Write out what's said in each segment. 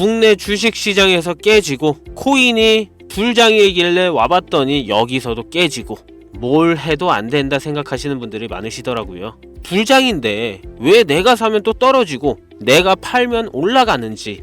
국내 주식시장에서 깨지고 코인이 불장이길래 와봤더니 여기서도 깨지고 뭘 해도 안 된다 생각하시는 분들이 많으시더라고요. 불장인데 왜 내가 사면 또 떨어지고 내가 팔면 올라가는지,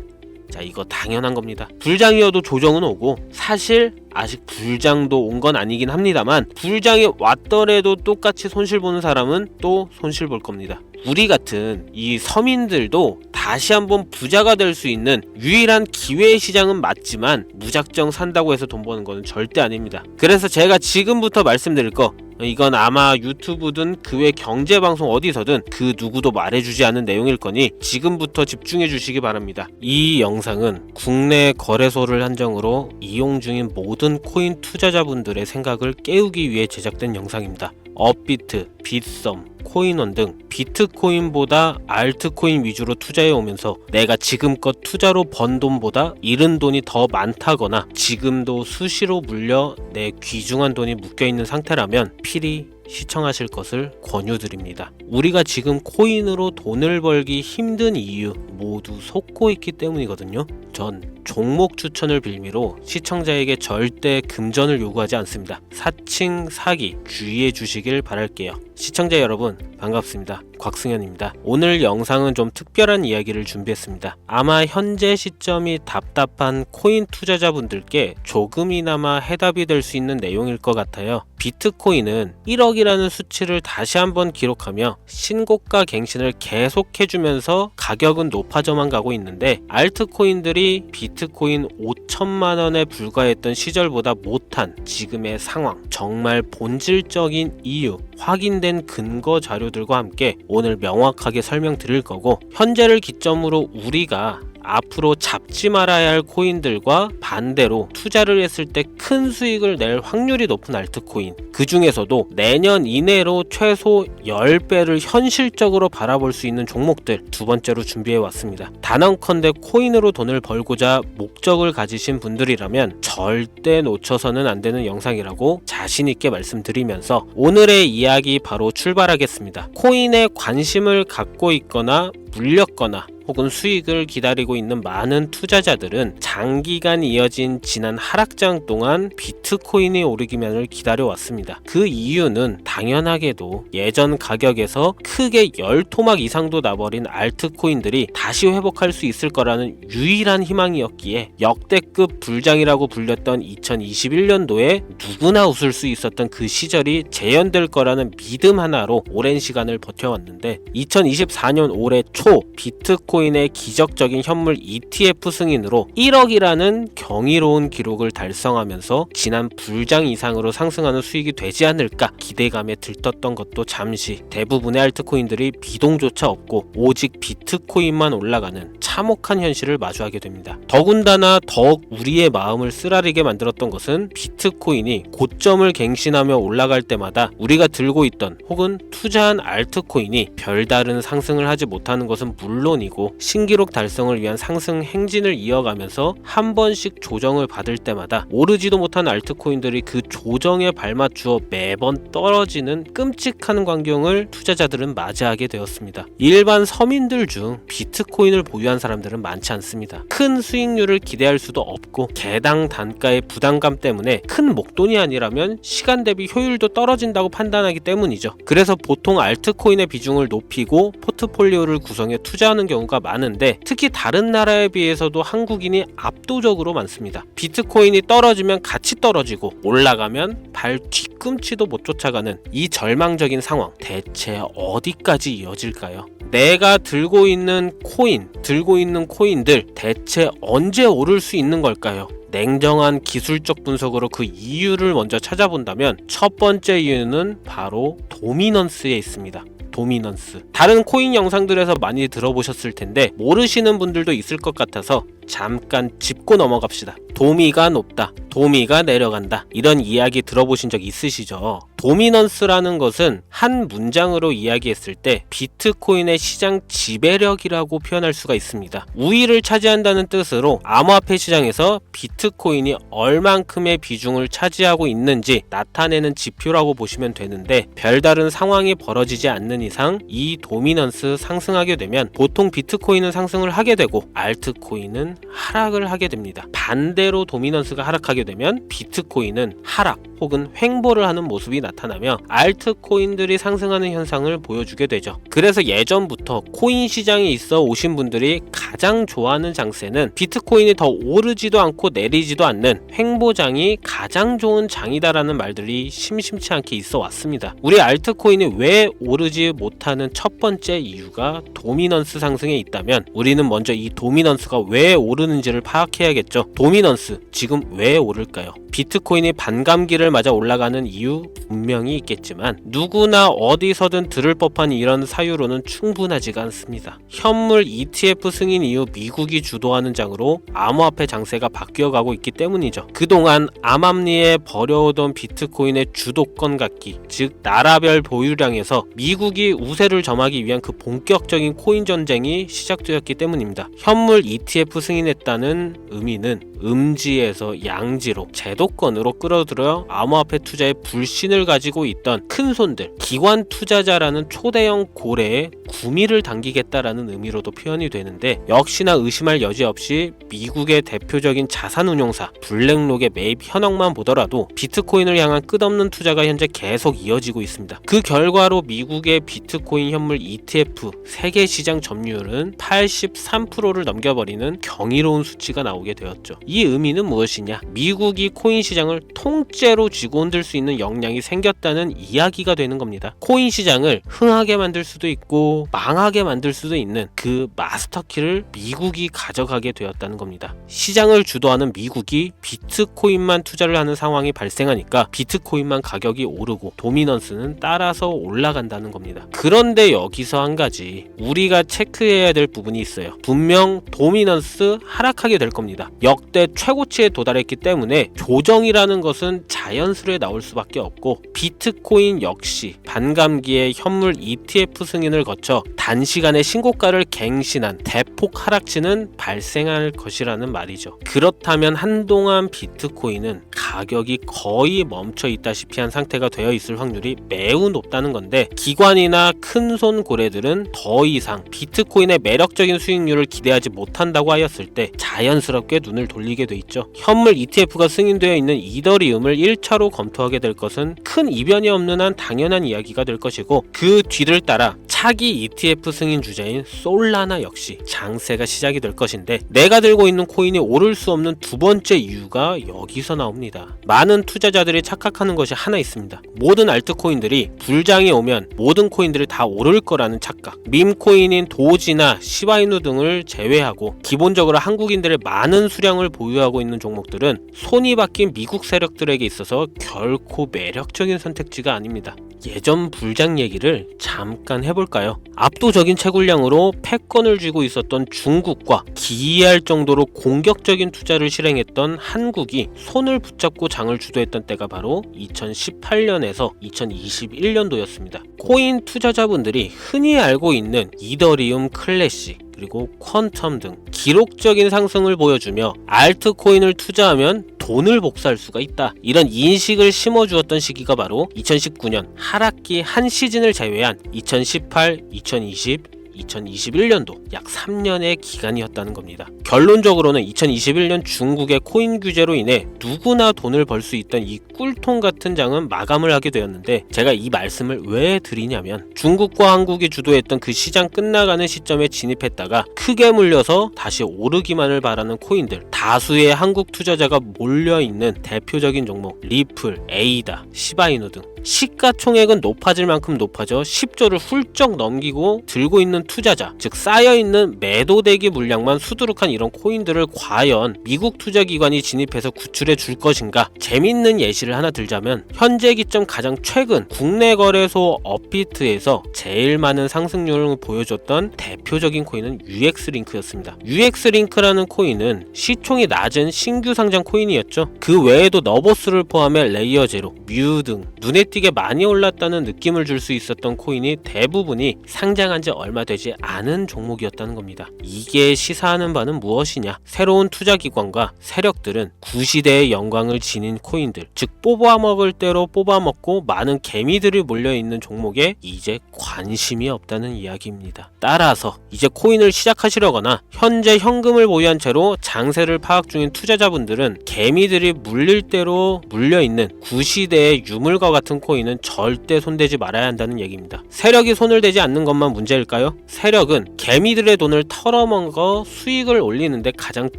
자, 이거 당연한 겁니다. 불장이어도 조정은 오고, 사실 아직 불장도 온 건 아니긴 합니다만 불장이 왔더라도 똑같이 손실 보는 사람은 또 손실 볼 겁니다. 우리 같은 이 서민들도 다시 한번 부자가 될 수 있는 유일한 기회의 시장은 맞지만 무작정 산다고 해서 돈 버는 거는 절대 아닙니다. 그래서 제가 지금부터 말씀드릴 거, 이건 아마 유튜브든 그 외 경제방송 어디서든 그 누구도 말해주지 않은 내용일 거니 지금부터 집중해 주시기 바랍니다. 이 영상은 국내 거래소를 한정으로 이용 중인 모든 코인 투자자분들의 생각을 깨우기 위해 제작된 영상입니다. 업비트, 빗썸, 코인원 등 비트코인보다 알트코인 위주로 투자해 오면서 내가 지금껏 투자로 번 돈보다 잃은 돈이 더 많다거나 지금도 수시로 물려 내 귀중한 돈이 묶여있는 상태라면 필히 시청하실 것을 권유드립니다. 우리가 지금 코인으로 돈을 벌기 힘든 이유 모두 속고 있기 때문이거든요. 전 종목 추천을 빌미로 시청자에게 절대 금전을 요구하지 않습니다. 사칭, 사기 주의해 주시길 바랄게요. 시청자 여러분 반갑습니다. 곽승현입니다. 오늘 영상은 좀 특별한 이야기를 준비했습니다. 아마 현재 시점이 답답한 코인 투자자분들께 조금이나마 해답이 될 수 있는 내용일 것 같아요. 비트코인은 1억이라는 수치를 다시 한번 기록하며 신고가 갱신을 계속해주면서 가격은 높아져만 가고 있는데, 알트코인들이 비트코인 5천만원에 불과했던 시절보다 못한 지금의 상황, 정말 본질적인 이유, 확인된 근거 자료들과 함께 오늘 명확하게 설명드릴 거고, 현재를 기점으로 우리가 앞으로 잡지 말아야 할 코인들과 반대로 투자를 했을 때 큰 수익을 낼 확률이 높은 알트코인, 그 중에서도 내년 이내로 최소 10배를 현실적으로 바라볼 수 있는 종목들 두 번째로 준비해 왔습니다. 단언컨대 코인으로 돈을 벌고자 목적을 가지신 분들이라면 절대 놓쳐서는 안 되는 영상이라고 자신 있게 말씀드리면서 오늘의 이야기 바로 출발하겠습니다. 코인에 관심을 갖고 있거나 물렸거나 혹은 수익을 기다리고 있는 많은 투자자들은 장기간 이어진 지난 하락장 동안 비트코인이 오르기만을 기다려왔습니다. 그 이유는 당연하게도 예전 가격에서 크게 10토막 이상도 나버린 알트코인들이 다시 회복할 수 있을 거라는 유일한 희망이었기에 역대급 불장이라고 불렸던 2021년도에 누구나 웃을 수 있었던 그 시절이 재현될 거라는 믿음 하나로 오랜 시간을 버텨왔는데, 2024년 올해 초 비트코인의 기적적인 현물 ETF 승인으로 1억이라는 경이로운 기록을 달성하면서 지난 불장 이상으로 상승하는 수익이 되지 않을까 기대감에 들떴던 것도 잠시 대부분의 알트코인들이 비동조차 없고 오직 비트코인만 올라가는 참혹한 현실을 마주하게 됩니다. 더군다나 더욱 우리의 마음을 쓰라리게 만들었던 것은 비트코인이 고점을 갱신하며 올라갈 때마다 우리가 들고 있던 혹은 투자한 알트코인이 별다른 상승을 하지 못하는 것은 물론이고 신기록 달성을 위한 상승 행진을 이어가면서 한 번씩 조정을 받을 때마다 오르지도 못한 알트코인들이 그 조정에 발맞추어 매번 떨어지는 끔찍한 광경을 투자자들은 맞이하게 되었습니다. 일반 서민들 중 비트코인을 보유한 사람들은 많지 않습니다. 큰 수익률을 기대할 수도 없고 개당 단가의 부담감 때문에 큰 목돈이 아니라면 시간 대비 효율도 떨어진다고 판단하기 때문이죠. 그래서 보통 알트코인의 비중을 높이고 포트폴리오를 구성해 투자하는 경우가 많은데, 특히 다른 나라에 비해서도 한국인이 압도적으로 많습니다. 비트코인이 떨어지면 같이 떨어지고 올라가면 발 뒤꿈치도 못 쫓아가는 이 절망적인 상황, 대체 어디까지 이어질까요? 내가 들고 있는 코인들 대체 언제 오를 수 있는 걸까요? 냉정한 기술적 분석으로 그 이유를 먼저 찾아본다면 첫 번째 이유는 바로 도미넌스에 있습니다. 도미넌스. 다른 코인 영상들에서 많이 들어보셨을 텐데 모르시는 분들도 있을 것 같아서 잠깐 짚고 넘어갑시다. 도미가 높다, 도미가 내려간다. 이런 이야기 들어보신 적 있으시죠? 도미넌스라는 것은 한 문장으로 이야기했을 때 비트코인의 시장 지배력이라고 표현할 수가 있습니다. 우위를 차지한다는 뜻으로 암호화폐 시장에서 비트코인이 얼만큼의 비중을 차지하고 있는지 나타내는 지표라고 보시면 되는데, 별다른 상황이 벌어지지 않는 이상 이 도미넌스 상승하게 되면 보통 비트코인은 상승을 하게 되고 알트코인은 하락을 하게 됩니다. 반대로 도미넌스가 하락하게 되면 비트코인은 하락 혹은 횡보를 하는 모습이 나타나며 알트코인들이 상승하는 현상을 보여주게 되죠. 그래서 예전부터 코인 시장에 있어 오신 분들이 가장 좋아하는 장세는 비트코인이 더 오르지도 않고 내리지도 않는 횡보장이 가장 좋은 장이다라는 말들이 심심치 않게 있어 왔습니다. 우리 알트코인이 왜 오르지 못하는 첫 번째 이유가 도미넌스 상승에 있다면, 우리는 먼저 이 도미넌스가 왜 오르는지를 파악해야겠죠. 도미넌스, 지금 왜 오를까요? 비트코인이 반감기를 맞아 올라가는 이유 분명히 있겠지만 누구나 어디서든 들을 법한 이런 사유로는 충분하지가 않습니다. 현물 ETF 승인 이후 미국이 주도하는 장으로 암호화폐 장세가 바뀌어가고 있기 때문이죠. 그동안 암암리에 버려오던 비트코인의 주도권 갖기, 즉 나라별 보유량에서 미국이 우세를 점하기 위한 그 본격적인 코인 전쟁이 시작되었기 때문입니다. 현물 ETF 승인했다는 의미는 음지에서 양지로 제도권으로 끌어들여 암호화폐 투자에 불신을 가지고 있던 큰손들, 기관 투자자라는 초대형 고래에 구미를 당기겠다라는 의미로도 표현이 되는데, 역시나 의심할 여지 없이 미국의 대표적인 자산운용사 블랙록의 매입 현황만 보더라도 비트코인을 향한 끝없는 투자가 현재 계속 이어지고 있습니다. 그 결과로 미국의 비트코인 현물 ETF 세계 시장 점유율은 83%를 넘겨버리는 경이로운 수치가 나오게 되었죠. 이 의미는 무엇이냐? 미국이 코인 시장을 통째로 쥐고 흔들 수 있는 역량이 생겼다는 이야기가 되는 겁니다. 코인 시장을 흥하게 만들 수도 있고 망하게 만들 수도 있는 그 마스터키를 미국이 가져가게 되었다는 겁니다. 시장을 주도하는 미국이 비트코인만 투자를 하는 상황이 발생하니까 비트코인만 가격이 오르고 도미넌스는 따라서 올라간다는 겁니다. 그런데 여기서 한 가지 우리가 체크해야 될 부분이 있어요. 분명 도미넌스 하락하게 될 겁니다. 역대 최고치에 도달했기 때문에 조정이라는 것은 자연스레 나올 수밖에 없고, 비트코인 역시 반감기에 현물 ETF 승인을 거쳐 단시간에 신고가를 갱신한 대폭 하락치는 발생할 것이라는 말이죠. 그렇다면 한동안 비트코인은 가격이 거의 멈춰 있다시피 한 상태가 되어 있을 확률이 매우 높다는 건데, 기관이나 큰손 고래들은 더 이상 비트코인의 매력적인 수익률을 기대하지 못한다고 하였을 때 자연스럽게 눈을 돌리게 돼 있죠. 현물 ETF가 승인되어 있는 이더리움을 1차로 검토하게 될 것은 큰 이변이 없는 한 당연한 이야기가 될 것이고, 그 뒤를 따라 차기 ETF 승인 주자인 솔라나 역시 장세가 시작이 될 것인데, 내가 들고 있는 코인이 오를 수 없는 두 번째 이유가 여기서 나옵니다. 많은 투자자들이 착각하는 것이 하나 있습니다. 모든 알트코인들이 불장이 오면 모든 코인들이 다 오를 거라는 착각. 밈코인인 도지나 시바이누 등을 제외하고 기본적으로 한국인들의 많은 수량을 보유하고 있는 종목들은 손이 바뀐 미국 세력들에게 있어서 결코 매력적인 선택지가 아닙니다. 예전 불장 얘기를 잠깐 해볼까요? 압도적인 채굴량으로 패권을 쥐고 있었던 중국과 기이할 정도로 공격적인 투자를 실행했던 한국이 손을 붙잡고 장을 주도했던 때가 바로 2018년에서 2021년도였습니다. 코인 투자자분들이 흔히 알고 있는 이더리움 클래식, 그리고 퀀텀 등 기록적인 상승을 보여주며 알트코인을 투자하면 돈을 복사할 수가 있다, 이런 인식을 심어주었던 시기가 바로 2019년 하락기 한 시즌을 제외한 2018, 2020, 2021년도 약 3년의 기간이었다는 겁니다. 결론적으로는 2021년 중국의 코인 규제로 인해 누구나 돈을 벌 수 있던 이 꿀통 같은 장은 마감을 하게 되었는데, 제가 이 말씀을 왜 드리냐면, 중국과 한국이 주도했던 그 시장 끝나가는 시점에 진입했다가 크게 물려서 다시 오르기만을 바라는 코인들, 다수의 한국 투자자가 몰려있는 대표적인 종목 리플, 에이다, 시바이누 등 시가총액은 높아질 만큼 높아져 10조를 훌쩍 넘기고 들고 있는 투자자, 즉 쌓여있는 매도대기 물량만 수두룩한 이런 코인들을 과연 미국 투자기관이 진입해서 구출해 줄 것인가? 재밌는 예시를 하나 들자면 현재 기점 가장 최근 국내 거래소 업비트에서 제일 많은 상승률을 보여줬던 대표적인 코인은 UX링크였습니다. UX링크라는 코인은 시총이 낮은 신규 상장 코인이었죠. 그 외에도 너보스를 포함해 레이어 제로, 뮤 등 눈에 띄게 많이 올랐다는 느낌을 줄 수 있었던 코인이 대부분이 상장한 지 얼마 되지 않은 종목이었다는 겁니다. 이게 시사하는 바는 무엇이냐? 새로운 투자기관과 세력들은 구시대의 영광을 지닌 코인들, 즉 뽑아먹을 대로 뽑아먹고 많은 개미들이 몰려있는 종목에 이제 관심이 없다는 이야기입니다. 따라서 이제 코인을 시작하시려거나 현재 현금을 보유한 채로 장세를 파악 중인 투자자분들은 개미들이 물릴 대로 물려있는 구시대의 유물과 같은 코인은 절대 손대지 말아야 한다는 얘기입니다. 세력이 손을 대지 않는 것만 문제일까요? 세력은 개미들의 돈을 털어먹어 수익을 올리는데 가장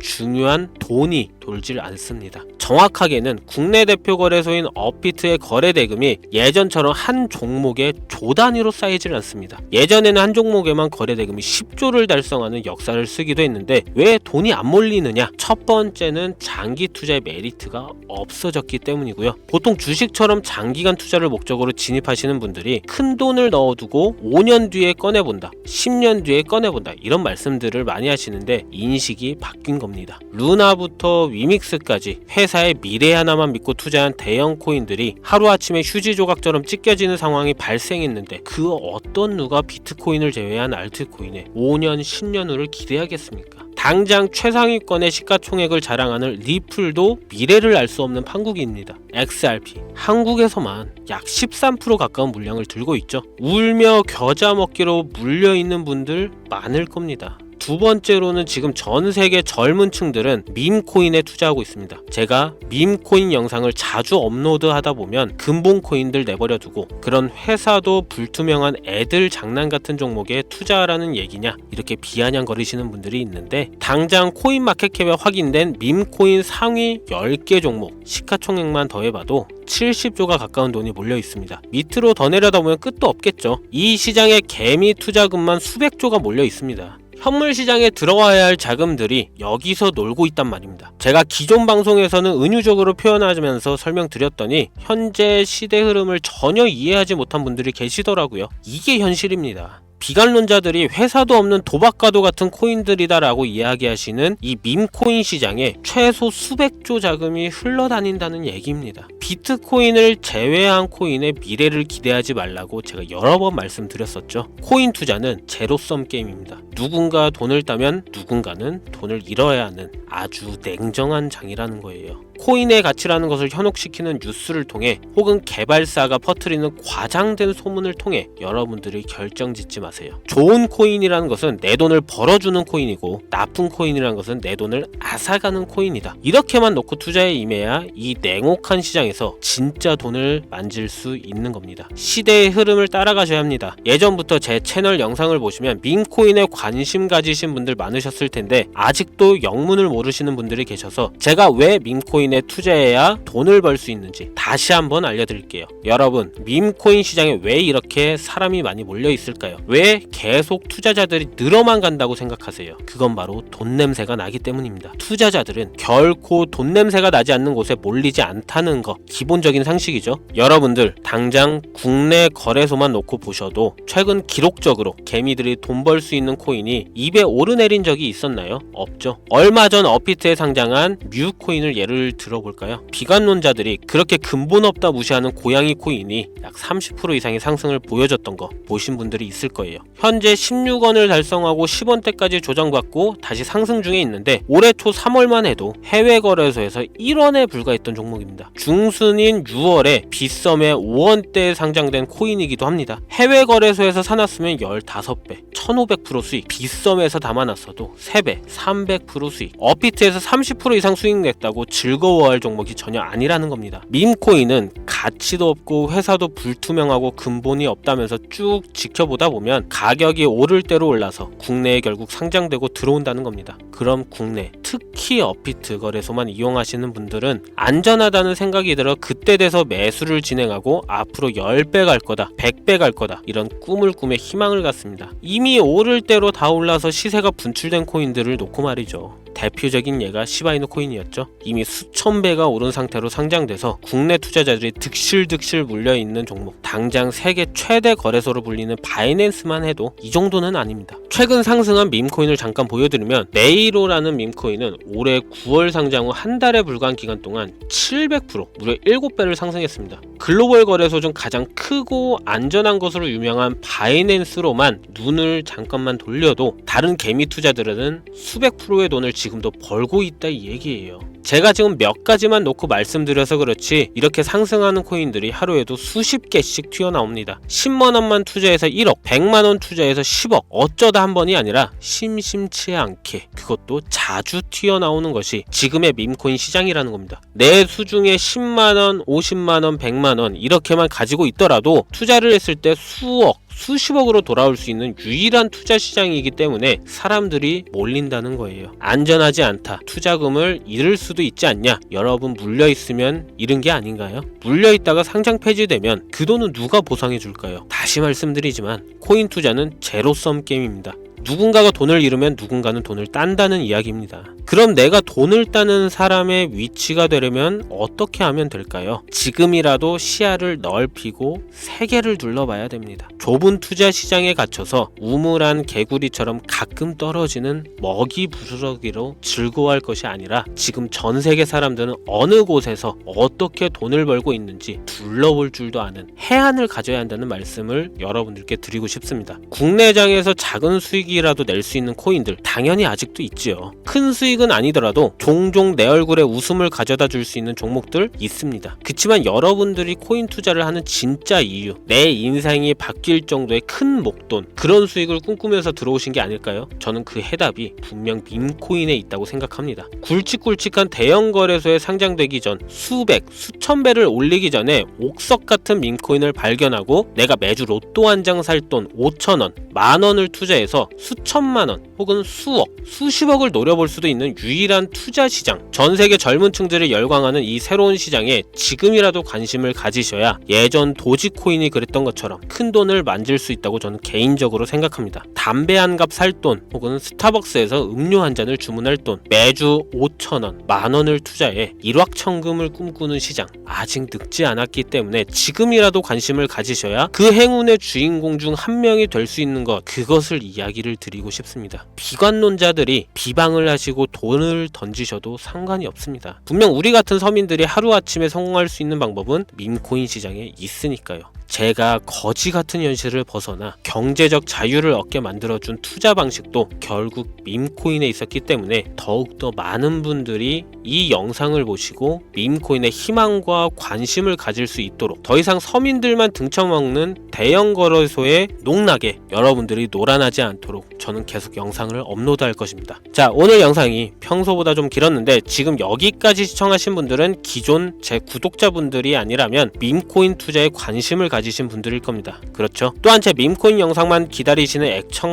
중요한 돈이 돌질 않습니다. 정확하게는 국내 대표 거래소인 업비트의 거래 대금이 예전처럼 한 종목에 조 단위로 쌓이질 않습니다. 예전에는 한 종목에만 거래 대금이 10조를 달성하는 역사를 쓰기도 했는데 왜 돈이 안 몰리느냐? 첫 번째는 장기 투자의 메리트가 없어졌기 때문이고요. 보통 주식처럼 장기간 투자를 목적으로 진입하시는 분들이 큰 돈을 넣어두고 5년 뒤에 꺼내본다, 10년 뒤에 꺼내본다 이런 말씀들을 많이 하시는데 인식이 바뀐 겁니다. 루나부터 위믹스까지 회사의 미래 하나만 믿고 투자한 대형 코인들이 하루아침에 휴지 조각처럼 찢겨지는 상황이 발생했는데 그 어떤 누가 비트코인을 제외한 알트코인에 5년, 10년 후를 기대하겠습니까? 당장 최상위권의 시가총액을 자랑하는 리플도 미래를 알 수 없는 판국입니다. XRP 한국에서만 약 13% 가까운 물량을 들고 있죠. 울며 겨자 먹기로 물려있는 분들 많을 겁니다. 두 번째로는 지금 전 세계 젊은 층들은 밈코인에 투자하고 있습니다. 제가 밈코인 영상을 자주 업로드하다 보면 근본 코인들 내버려 두고 그런 회사도 불투명한 애들 장난 같은 종목에 투자하라는 얘기냐 이렇게 비아냥거리시는 분들이 있는데 당장 코인마켓캡에 확인된 밈코인 상위 10개 종목 시가총액만 더해봐도 70조가 가까운 돈이 몰려 있습니다. 밑으로 더 내려다 보면 끝도 없겠죠. 이 시장에 개미 투자금만 수백조가 몰려 있습니다. 현물 시장에 들어와야 할 자금들이 여기서 놀고 있단 말입니다. 제가 기존 방송에서는 은유적으로 표현하면서 설명드렸더니 현재 시대 흐름을 전혀 이해하지 못한 분들이 계시더라고요. 이게 현실입니다. 비관론자들이 회사도 없는 도박과도 같은 코인들이다라고 이야기하시는 이 밈코인 시장에 최소 수백조 자금이 흘러다닌다는 얘기입니다. 비트코인을 제외한 코인의 미래를 기대하지 말라고 제가 여러 번 말씀드렸었죠. 코인 투자는 제로섬 게임입니다. 누군가 돈을 따면 누군가는 돈을 잃어야 하는 아주 냉정한 장이라는 거예요. 코인의 가치라는 것을 현혹시키는 뉴스를 통해 혹은 개발사가 퍼뜨리는 과장된 소문을 통해 여러분들이 결정짓지 마세요. 좋은 코인이라는 것은 내 돈을 벌어주는 코인이고 나쁜 코인이라는 것은 내 돈을 앗아가는 코인이다. 이렇게만 놓고 투자에 임해야 이 냉혹한 시장에서 진짜 돈을 만질 수 있는 겁니다. 시대의 흐름을 따라가셔야 합니다. 예전부터 제 채널 영상을 보시면 밈코인에 관심 가지신 분들 많으셨을 텐데 아직도 영문을 모르시는 분들이 계셔서 제가 왜 밈코인 투자해야 돈을 벌 수 있는지 다시 한번 알려드릴게요. 여러분, 밈코인 시장에 왜 이렇게 사람이 많이 몰려 있을까요? 왜 계속 투자자들이 늘어만 간다고 생각하세요? 그건 바로 돈 냄새가 나기 때문입니다. 투자자들은 결코 돈 냄새가 나지 않는 곳에 몰리지 않다는 거 기본적인 상식이죠. 여러분들 당장 국내 거래소만 놓고 보셔도 최근 기록적으로 개미들이 돈 벌 수 있는 코인이 입에 오르내린 적이 있었나요? 없죠. 얼마 전 업비트에 상장한 뮤 코인을 예를 들어볼까요? 비관론자들이 그렇게 근본 없다 무시하는 고양이 코인이 약 30% 이상의 상승을 보여줬던 거 보신 분들이 있을 거예요. 현재 16원을 달성하고 10원대까지 조정받고 다시 상승 중에 있는데 올해 초 3월만 해도 해외 거래소에서 1원에 불과했던 종목입니다. 중순인 6월에 빗썸에 5원대에 상장된 코인이기도 합니다. 해외 거래소에서 사놨으면 15배, 1500% 수익, 빗썸에서 담아놨어도 3배, 300% 수익, 업비트에서 30% 이상 수익 냈다고 즐거워 즐거워할 종목이 전혀 아니라는 겁니다. 밈코인은 가치도 없고 회사도 불투명하고 근본이 없다면서 쭉 지켜보다 보면 가격이 오를 대로 올라서 국내에 결국 상장되고 들어온다는 겁니다. 그럼 국내, 특히 업비트 거래소만 이용하시는 분들은 안전하다는 생각이 들어 그때 돼서 매수를 진행하고 앞으로 10배 갈 거다, 100배 갈 거다 이런 꿈을 꾸며 희망을 갖습니다. 이미 오를 대로 다 올라서 시세가 분출된 코인들을 놓고 말이죠. 대표적인 예가 시바이누 코인이었죠. 이미 수천 배가 오른 상태로 상장돼서 국내 투자자들이 득실득실 물려있는 종목. 당장 세계 최대 거래소로 불리는 바이낸스만 해도 이 정도는 아닙니다. 최근 상승한 밈코인을 잠깐 보여드리면 네이로라는 밈코인은 올해 9월 상장 후 한 달에 불과한 기간 동안 700% 무려 7배를 상승했습니다. 글로벌 거래소 중 가장 크고 안전한 것으로 유명한 바이낸스로만 눈을 잠깐만 돌려도 다른 개미 투자들은 수백 프로의 돈을 지금도 벌고 있다 이 얘기예요. 제가 지금 몇 가지만 놓고 말씀드려서 그렇지 이렇게 상승하는 코인들이 하루에도 수십 개씩 튀어나옵니다. 10만원만 투자해서 1억, 100만원 투자해서 10억, 어쩌다 한 번이 아니라 심심치 않게 그것도 자주 튀어나오는 것이 지금의 밈코인 시장이라는 겁니다. 내 수중에 10만원, 50만원, 100만원 이렇게만 가지고 있더라도 투자를 했을 때 수억, 수십억으로 돌아올 수 있는 유일한 투자 시장이기 때문에 사람들이 몰린다는 거예요. 안전하지 않다. 투자금을 잃을 수도 있지 않냐? 여러분 물려있으면 잃은 게 아닌가요? 물려있다가 상장 폐지되면 그 돈은 누가 보상해 줄까요? 다시 말씀드리지만 코인 투자는 제로섬 게임입니다. 누군가가 돈을 잃으면 누군가는 돈을 딴다는 이야기입니다. 그럼 내가 돈을 따는 사람의 위치가 되려면 어떻게 하면 될까요? 지금이라도 시야를 넓히고 세계를 둘러봐야 됩니다. 좁은 투자 시장에 갇혀서 우물안 개구리처럼 가끔 떨어지는 먹이 부스러기로 즐거워할 것이 아니라 지금 전 세계 사람들은 어느 곳에서 어떻게 돈을 벌고 있는지 둘러볼 줄도 아는 해안을 가져야 한다는 말씀을 여러분들께 드리고 싶습니다. 국내장에서 작은 수익이라도 낼 수 있는 코인들 당연히 아직도 있지요. 큰 수익은 아니더라도 종종 내 얼굴에 웃음을 가져다 줄 수 있는 종목들 있습니다. 그치만 여러분들이 코인 투자를 하는 진짜 이유, 내 인생이 바뀔 정도의 큰 목돈, 그런 수익을 꿈꾸면서 들어오신 게 아닐까요? 저는 그 해답이 분명 밈코인에 있다고 생각합니다. 굵직굵직한 대형 거래소에 상장되기 전 수백, 수천 배를 올리기 전에 옥석 같은 밈코인을 발견하고 내가 매주 로또 한 장 살 돈 5천원, 만원을 투자해서 수천만원 혹은 수억, 수십억을 노려볼 수도 있는 유일한 투자 시장. 전 세계 젊은 층들을 열광하는 이 새로운 시장에 지금이라도 관심을 가지셔야 예전 도지코인이 그랬던 것처럼 큰 돈을 만질 수 있다고 저는 개인적으로 생각합니다. 담배 한 갑 살 돈 혹은 스타벅스에서 음료 한 잔을 주문할 돈, 매주 5천원, 만원을 투자해 일확천금을 꿈꾸는 시장. 아직 늙지 않았기 때문에 지금이라도 관심을 가지셔야 그 행운의 주인공 중 한 명이 될 수 있는 것, 그것을 이야기를 드리고 싶습니다. 비관론자들이 비방을 하시고 돈을 던지셔도 상관이 없습니다. 분명 우리 같은 서민들이 하루아침에 성공할 수 있는 방법은 밈코인 시장에 있으니까요. 제가 거지 같은 현실을 벗어나 경제적 자유를 얻게 만들어준 투자 방식도 결국 밈코인에 있었기 때문에 더욱더 많은 분들이 이 영상을 보시고 밈코인의 희망과 관심을 가질 수 있도록 더 이상 서민들만 등쳐먹는 대형 거래소에 농락에 여러분들이 놀아나지 않도록 저는 계속 영상을 업로드할 것입니다. 자, 오늘 영상이 평소보다 좀 길었는데 지금 여기까지 시청하신 분들은 기존 제 구독자분들이 아니라면 밈코인 투자에 관심을 가지신 분들일 겁니다. 그렇죠? 또한 제 밈코인 영상만 기다리시는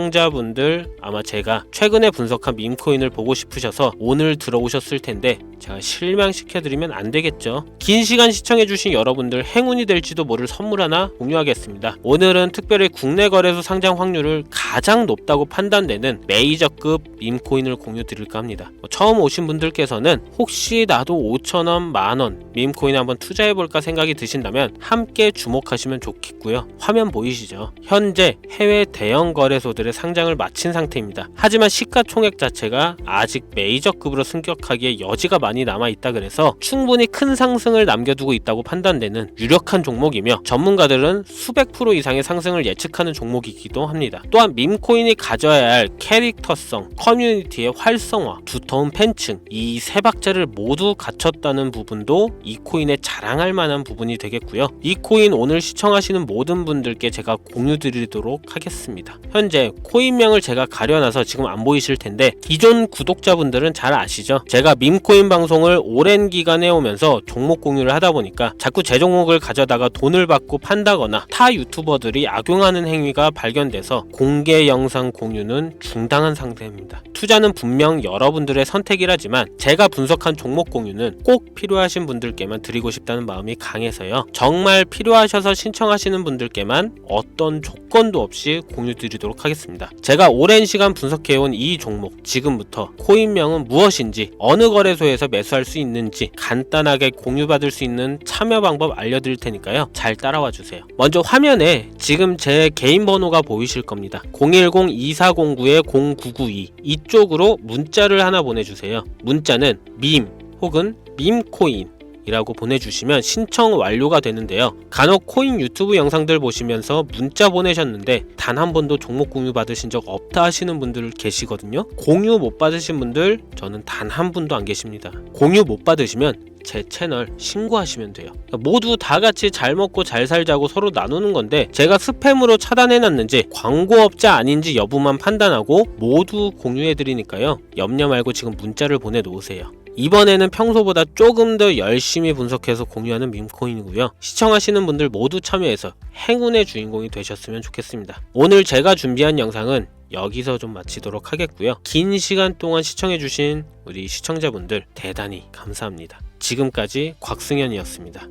애청자분들, 아마 제가 최근에 분석한 밈코인을 보고 싶으셔서 오늘 들어오셨을 텐데 제가 실망시켜드리면 안 되겠죠. 긴 시간 시청해주신 여러분들 행운이 될지도 모를 선물 하나 공유하겠습니다. 오늘은 특별히 국내 거래소 상장 확률을 가장 높다고 판단되는 메이저급 밈코인을 공유드릴까 합니다. 처음 오신 분들께서는 혹시 나도 5천원, 만원 밈코인 한번 투자해볼까 생각이 드신다면 함께 주목하시면 좋겠고요. 화면 보이시죠? 현재 해외 대형 거래소들의 상장을 마친 상태입니다. 하지만 시가총액 자체가 아직 메이저급으로 승격하기에 여지가 많이 남아있다 그래서 충분히 큰 상승을 남겨두고 있다고 판단되는 유력한 종목이며 전문가들은 수백 프로 이상의 상승을 예측하는 종목이기도 합니다. 또한 밈코인이 가져야 할 캐릭터성, 커뮤니티의 활성화, 두터운 팬층, 이 세 박자를 모두 갖췄다는 부분도 이 코인에 자랑할 만한 부분이 되겠고요. 이 코인 오늘 시청하시는 모든 분들께 제가 공유드리도록 하겠습니다. 현재 코인명을 제가 가려놔서 지금 안 보이실 텐데 기존 구독자분들은 잘 아시죠? 제가 밈코인 방송을 오랜 기간 해오면서 종목 공유를 하다 보니까 자꾸 제 종목을 가져다가 돈을 받고 판다거나 타 유튜버들이 악용하는 행위가 발견돼서 공개 영상 공유는 중단한 상태입니다. 투자는 분명 여러분들의 선택이라지만 제가 분석한 종목 공유는 꼭 필요하신 분들께만 드리고 싶다는 마음이 강해서요. 정말 필요하셔서 신청하시는 분들께만 어떤 조건도 없이 공유 드리도록 하겠습니다. 제가 오랜 시간 분석해온 이 종목, 지금부터 코인명은 무엇인지, 어느 거래소에서 매수할 수 있는지 간단하게 공유받을 수 있는 참여 방법 알려드릴 테니까요. 잘 따라와 주세요. 먼저 화면에 지금 제 개인 번호가 보이실 겁니다. 010-2409-0992 이쪽으로 문자를 하나 보내주세요. 문자는 밈 혹은 밈코인 이라고 보내주시면 신청 완료가 되는데요. 간혹 코인 유튜브 영상들 보시면서 문자 보내셨는데 단 한 번도 종목 공유 받으신 적 없다 하시는 분들 계시거든요. 공유 못 받으신 분들 저는 단 한 분도 안 계십니다. 공유 못 받으시면 제 채널 신고하시면 돼요. 모두 다 같이 잘 먹고 잘 살자고 서로 나누는 건데 제가 스팸으로 차단해놨는지 광고업자 아닌지 여부만 판단하고 모두 공유해드리니까요. 염려 말고 지금 문자를 보내놓으세요. 이번에는 평소보다 조금 더 열심히 분석해서 공유하는 밈코인이고요. 시청하시는 분들 모두 참여해서 행운의 주인공이 되셨으면 좋겠습니다. 오늘 제가 준비한 영상은 여기서 좀 마치도록 하겠고요. 긴 시간 동안 시청해주신 우리 시청자분들 대단히 감사합니다. 지금까지 곽승현이었습니다.